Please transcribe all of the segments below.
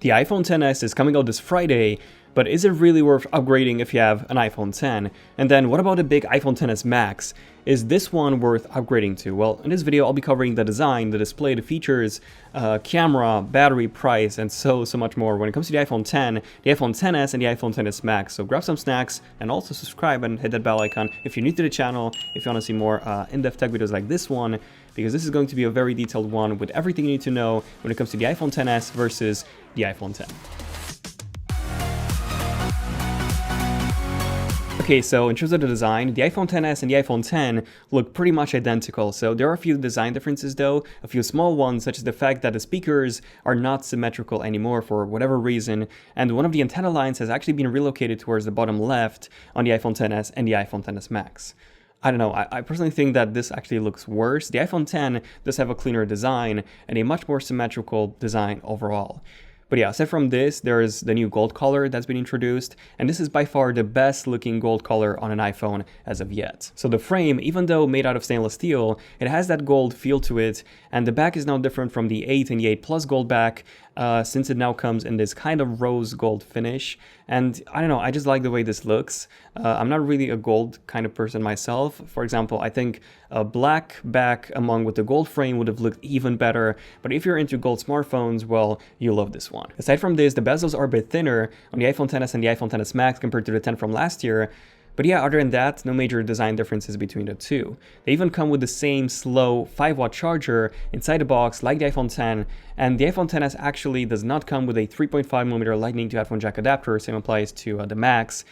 The iPhone XS is coming out this Friday, but is it really worth upgrading if you have an iPhone 10? And then what about the big iPhone XS Max? Is this one worth upgrading to? Well, in this video I'll be covering the design, the display, the features, camera, battery, price, and so much more when it comes to the iPhone 10, the iPhone XS, and the iPhone XS Max. So grab some snacks and also subscribe and hit that bell icon if you're new to the channel, if you want to see more in-depth tech videos like this one, because this is going to be a very detailed one with everything you need to know when it comes to the iPhone XS versus the iPhone 10. Okay, so in terms of the design, the iPhone XS and the iPhone 10 look pretty much identical. So there are a few design differences though, a few small ones, such as the fact that the speakers are not symmetrical anymore for whatever reason, and one of the antenna lines has actually been relocated towards the bottom left on the iPhone XS and the iPhone XS Max. I don't know, I personally think that this actually looks worse. The iPhone 10 does have a cleaner design and a much more symmetrical design overall. But yeah, aside from this, there's the new gold color that's been introduced, and this is by far the best looking gold color on an iPhone as of yet. So the frame, even though made out of stainless steel, it has that gold feel to it, and the back is now different from the 8 and the 8 Plus gold back, since it now comes in this kind of rose gold finish. And I don't know, I just like the way this looks. I'm not really a gold kind of person myself. For example, I think a black back along with the gold frame would have looked even better, but if you're into gold smartphones, well, you'll love this one. Aside from this, the bezels are a bit thinner on the iPhone XS and the iPhone XS Max compared to the 10 from last year. But yeah, other than that, no major design differences between the two. They even come with the same slow 5-watt charger inside the box like the iPhone 10, and the iPhone XS actually does not come with a 3.5mm lightning to headphone jack adapter, same applies to the Max,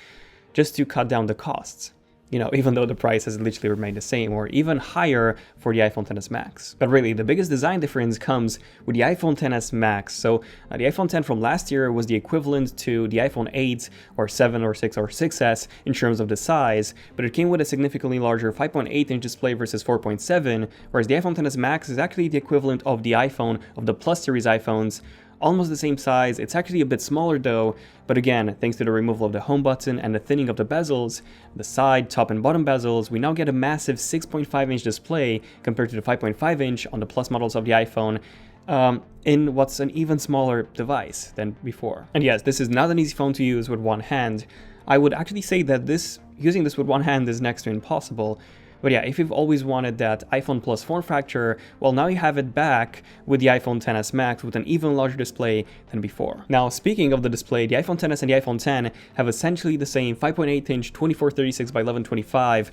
just to cut down the costs. You know, even though the price has literally remained the same or even higher for the iPhone XS Max. But really, the biggest design difference comes with the iPhone XS Max. So the iPhone 10 from last year was the equivalent to the iPhone 8 or 7 or 6 or 6S in terms of the size, but it came with a significantly larger 5.8-inch display versus 4.7, whereas the iPhone XS Max is actually the equivalent of the iPhone, of the Plus series iPhones, almost the same size. It's actually a bit smaller though, but again, thanks to the removal of the home button and the thinning of the bezels, the side, top and bottom bezels, we now get a massive 6.5-inch display compared to the 5.5-inch on the Plus models of the iPhone, in what's an even smaller device than before. And yes, this is not an easy phone to use with one hand. I would actually say that using this with one hand is next to impossible. But yeah, if you've always wanted that iPhone Plus form factor, well, now you have it back with the iPhone XS Max with an even larger display than before. Now, speaking of the display, the iPhone XS and the iPhone 10 have essentially the same 5.8-inch 2436 by 1125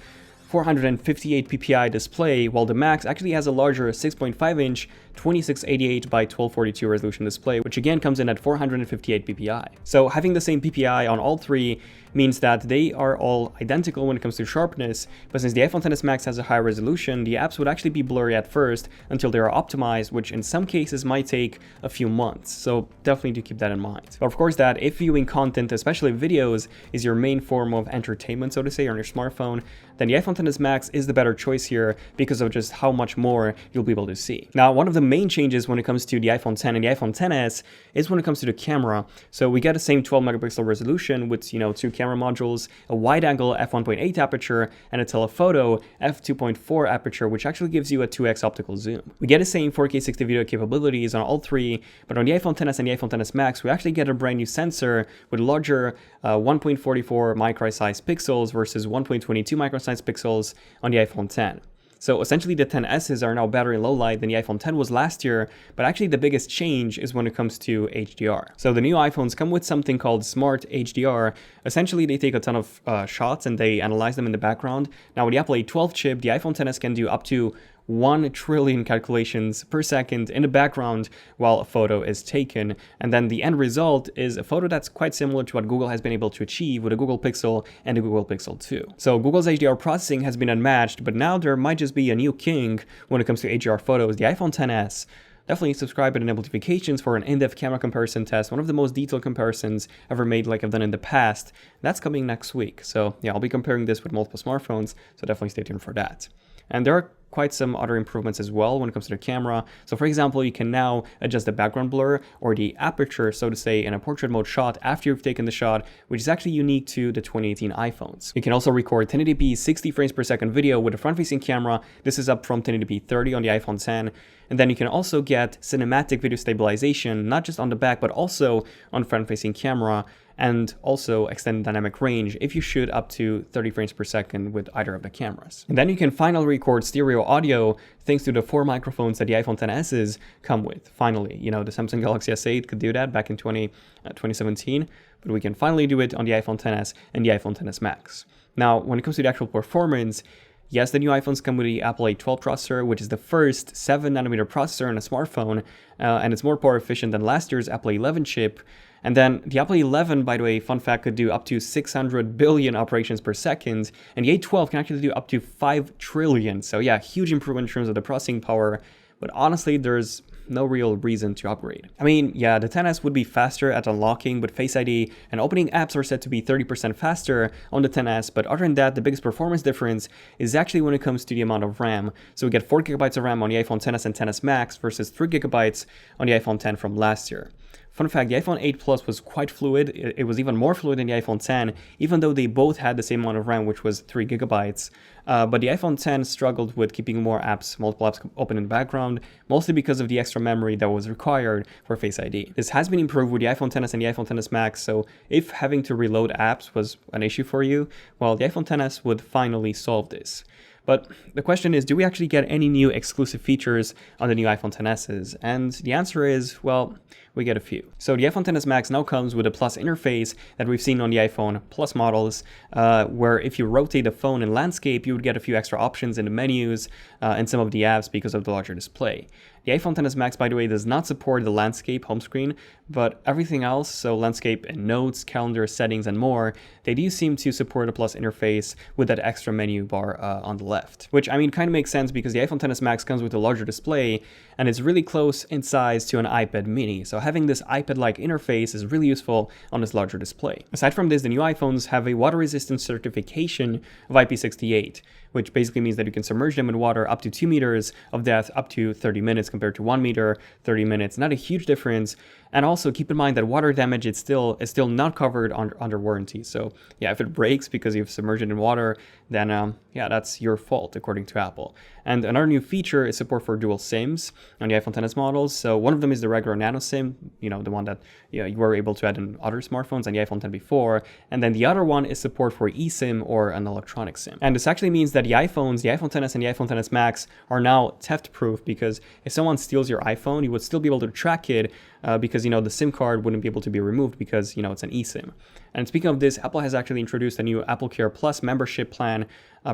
458 ppi display, while the Max actually has a larger 6.5-inch 2688 by 1242 resolution display, which again comes in at 458 ppi. So having the same ppi on all three means that they are all identical when it comes to sharpness, but since the iPhone XS Max has a higher resolution, the apps would actually be blurry at first until they are optimized, which in some cases might take a few months, so definitely do keep that in mind. But of course that if viewing content, especially videos, is your main form of entertainment, so to say, on your smartphone, then the iPhone XS Max is the better choice here because of just how much more you'll be able to see. Now, one of the main changes when it comes to the iPhone 10 and the iPhone XS is when it comes to the camera. So we get the same 12 megapixel resolution with, you know, two camera modules, a wide-angle f1.8 aperture, and a telephoto f2.4 aperture, which actually gives you a 2x optical zoom. We get the same 4K 60 video capabilities on all three, but on the iPhone XS and the iPhone XS Max, we actually get a brand new sensor with larger 1.44 micro-sized pixels versus 1.22 micro-sized pixels on the iPhone 10. So essentially the 10Ss are now better in low light than the iPhone 10 was last year, but actually the biggest change is when it comes to HDR. So the new iPhones come with something called Smart HDR. Essentially they take a ton of shots and they analyze them in the background. Now with the Apple A12 chip, the iPhone XS can do up to 1 trillion calculations per second in the background while a photo is taken. And then the end result is a photo that's quite similar to what Google has been able to achieve with the Google Pixel and the Google Pixel 2. So Google's HDR processing has been unmatched, but now there might just be a new king when it comes to HDR photos, the iPhone XS. Definitely subscribe and enable notifications for an in-depth camera comparison test, one of the most detailed comparisons ever made like I've done in the past. That's coming next week. So yeah, I'll be comparing this with multiple smartphones, so definitely stay tuned for that. And there are quite some other improvements as well when it comes to the camera. So for example, you can now adjust the background blur or the aperture, so to say, in a portrait mode shot after you've taken the shot, which is actually unique to the 2018 iPhones. You can also record 1080p 60 frames per second video with a front-facing camera. This is up from 1080p 30 on the iPhone 10. And then you can also get cinematic video stabilization, not just on the back, but also on front-facing camera, and also extended dynamic range if you shoot up to 30 frames per second with either of the cameras. And then you can finally record stereo audio thanks to the 4 microphones that the iPhone XS's come with. Finally, the Samsung Galaxy S8 could do that back in 2017, but we can finally do it on the iPhone XS and the iPhone XS Max. Now, when it comes to the actual performance, yes, the new iPhones come with the Apple A12 processor, which is the first 7nm processor in a smartphone, and it's more power efficient than last year's Apple 11 chip. And then the Apple 11, by the way, fun fact, could do up to 600 billion operations per second, and the A12 can actually do up to 5 trillion. So yeah, huge improvement in terms of the processing power, but honestly, there's no real reason to upgrade. I mean, yeah, the XS would be faster at unlocking with Face ID, and opening apps are said to be 30% faster on the XS, but other than that, the biggest performance difference is actually when it comes to the amount of RAM. So we get 4GB of RAM on the iPhone XS and XS Max versus 3GB on the iPhone X from last year. Fun fact, the iPhone 8 Plus was quite fluid. It was even more fluid than the iPhone X, even though they both had the same amount of RAM, which was 3GB. But the iPhone X struggled with keeping multiple apps open in the background, mostly because of the extra memory that was required for Face ID. This has been improved with the iPhone XS and the iPhone XS Max, so if having to reload apps was an issue for you, well, the iPhone XS would finally solve this. But the question is, do we actually get any new exclusive features on the new iPhone XS's? And the answer is, well, we get a few. So the iPhone XS Max now comes with a Plus interface that we've seen on the iPhone Plus models, where if you rotate the phone in landscape, you would get a few extra options in the menus and some of the apps because of the larger display. The iPhone XS Max, by the way, does not support the landscape home screen, but everything else, so landscape and notes, calendar, settings, and more, they do seem to support a Plus interface with that extra menu bar on the left. Which, I mean, kind of makes sense because the iPhone XS Max comes with a larger display, and it's really close in size to an iPad mini, so having this iPad-like interface is really useful on this larger display. Aside from this, the new iPhones have a water resistance certification of IP68, which basically means that you can submerge them in water up to 2 meters of depth up to 30 minutes compared to 1 meter, 30 minutes. Not a huge difference. And also keep in mind that water damage is still not covered under warranty. So yeah, if it breaks because you've submerged it in water, then yeah, that's your fault according to Apple. And another new feature is support for dual SIMs on the iPhone XS models. So one of them is the regular nano SIM, the one that you were able to add in other smartphones and the iPhone X before. And then the other one is support for eSIM or an electronic SIM. And this actually means that the iPhone XS and the iPhone XS Max are now theft-proof, because if someone steals your iPhone, you would still be able to track it because the SIM card wouldn't be able to be removed because it's an eSIM. And speaking of this, Apple has actually introduced a new Apple Care Plus membership plan,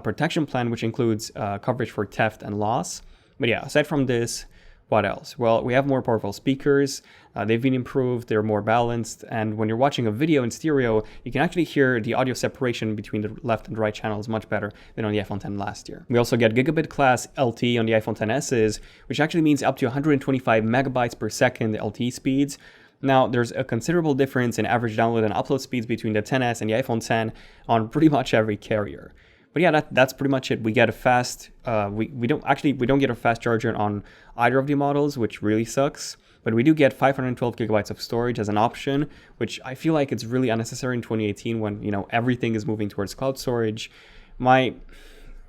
protection plan, which includes coverage for theft and loss. But yeah, aside from this, what else? Well, we have more powerful speakers. They've been improved. They're more balanced. And when you're watching a video in stereo, you can actually hear the audio separation between the left and right channels much better than on the iPhone X last year. We also get gigabit class LTE on the iPhone XS's, which actually means up to 125 megabytes per second LTE speeds. Now, there's a considerable difference in average download and upload speeds between the XS and the iPhone X on pretty much every carrier. But yeah, that's pretty much it. We get a fast, we don't get a fast charger on either of the models, which really sucks. But we do get 512 gigabytes of storage as an option, which I feel like it's really unnecessary in 2018 when, everything is moving towards cloud storage.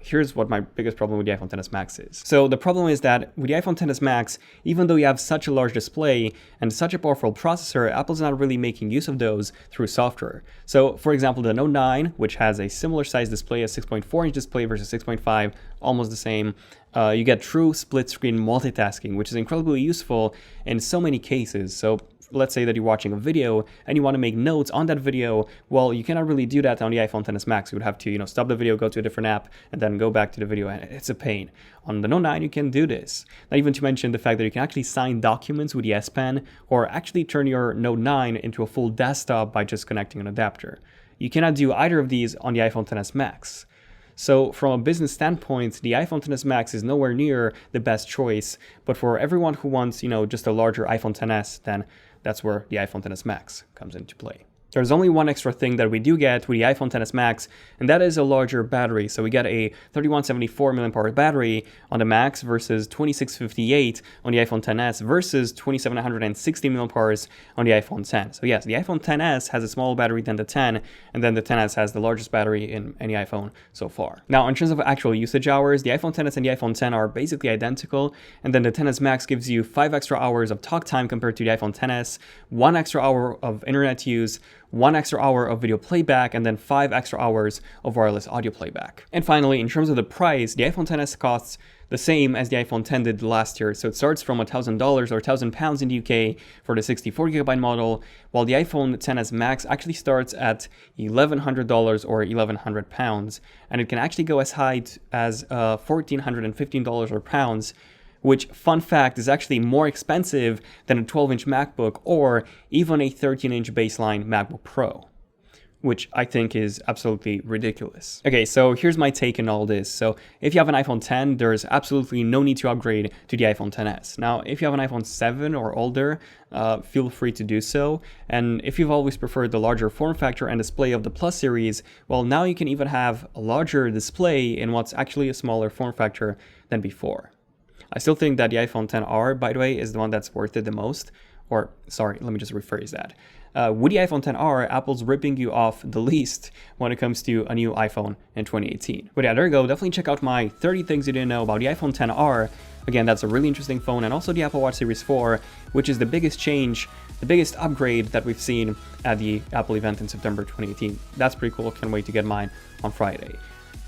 Here's what my biggest problem with the iPhone XS Max is. So the problem is that with the iPhone XS Max, even though you have such a large display and such a powerful processor, Apple's not really making use of those through software. So for example, the Note 9, which has a similar size display, a 6.4-inch display versus 6.5, almost the same, you get true split-screen multitasking, which is incredibly useful in so many cases. So let's say that you're watching a video and you want to make notes on that video. Well, you cannot really do that on the iPhone XS Max. You would have to, stop the video, go to a different app, and then go back to the video, and it's a pain. On the Note 9, you can do this. Not even to mention the fact that you can actually sign documents with the S Pen, or actually turn your Note 9 into a full desktop by just connecting an adapter. You cannot do either of these on the iPhone XS Max. So from a business standpoint, the iPhone XS Max is nowhere near the best choice, but for everyone who wants, just a larger iPhone XS, then that's where the iPhone XS Max comes into play. There's only one extra thing that we do get with the iPhone XS Max, and that is a larger battery. So we get a 3174 mAh battery on the Max versus 2658 on the iPhone XS versus 2760 mAh on the iPhone X. So yes, the iPhone XS has a smaller battery than the 10, and then the XS has the largest battery in any iPhone so far. Now, in terms of actual usage hours, the iPhone XS and the iPhone X are basically identical, and then the XS Max gives you 5 extra hours of talk time compared to the iPhone XS, 1 extra hour of internet use, 1 extra hour of video playback, and then 5 extra hours of wireless audio playback. And finally, in terms of the price, the iPhone XS costs the same as the iPhone X did last year. So it starts from $1,000 or £1,000 in the UK for the 64GB model, while the iPhone XS Max actually starts at $1,100 or £1,100. And it can actually go as high as $1,415 or pounds, which, fun fact, is actually more expensive than a 12-inch MacBook or even a 13-inch baseline MacBook Pro, which I think is absolutely ridiculous. Okay, so here's my take on all this. So if you have an iPhone X, there's absolutely no need to upgrade to the iPhone XS. Now, if you have an iPhone 7 or older, feel free to do so. And if you've always preferred the larger form factor and display of the Plus series, well, now you can even have a larger display in what's actually a smaller form factor than before. I still think that the iPhone XR, by the way, is the one that's worth it the most. Or, sorry, let me just rephrase that. With the iPhone XR, Apple's ripping you off the least when it comes to a new iPhone in 2018. But yeah, there you go. Definitely check out my 30 things you didn't know about the iPhone XR. Again, that's a really interesting phone. And also the Apple Watch Series 4, which is the biggest change, the biggest upgrade that we've seen at the Apple event in September 2018. That's pretty cool. Can't wait to get mine on Friday.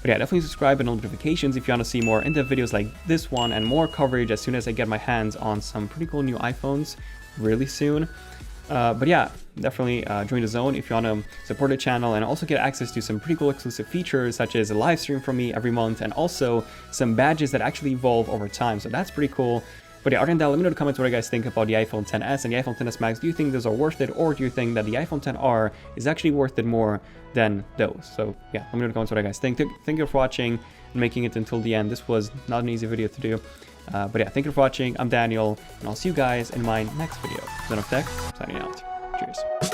But yeah, definitely subscribe and notifications if you want to see more in-depth videos like this one and more coverage as soon as I get my hands on some pretty cool new iPhones really soon. But yeah, definitely join the Zone if you want to support the channel and also get access to some pretty cool exclusive features such as a live stream from me every month and also some badges that actually evolve over time. So that's pretty cool. But yeah, other than that, let me know in the comments what you guys think about the iPhone XS and the iPhone XS Max. Do you think those are worth it, or do you think that the iPhone XR is actually worth it more than those? So yeah, let me know in the comments what you guys think. Thank you for watching and making it until the end. This was not an easy video to do. But yeah, thank you for watching. I'm Daniel, and I'll see you guys in my next video. ZONEofTECH, signing out. Cheers.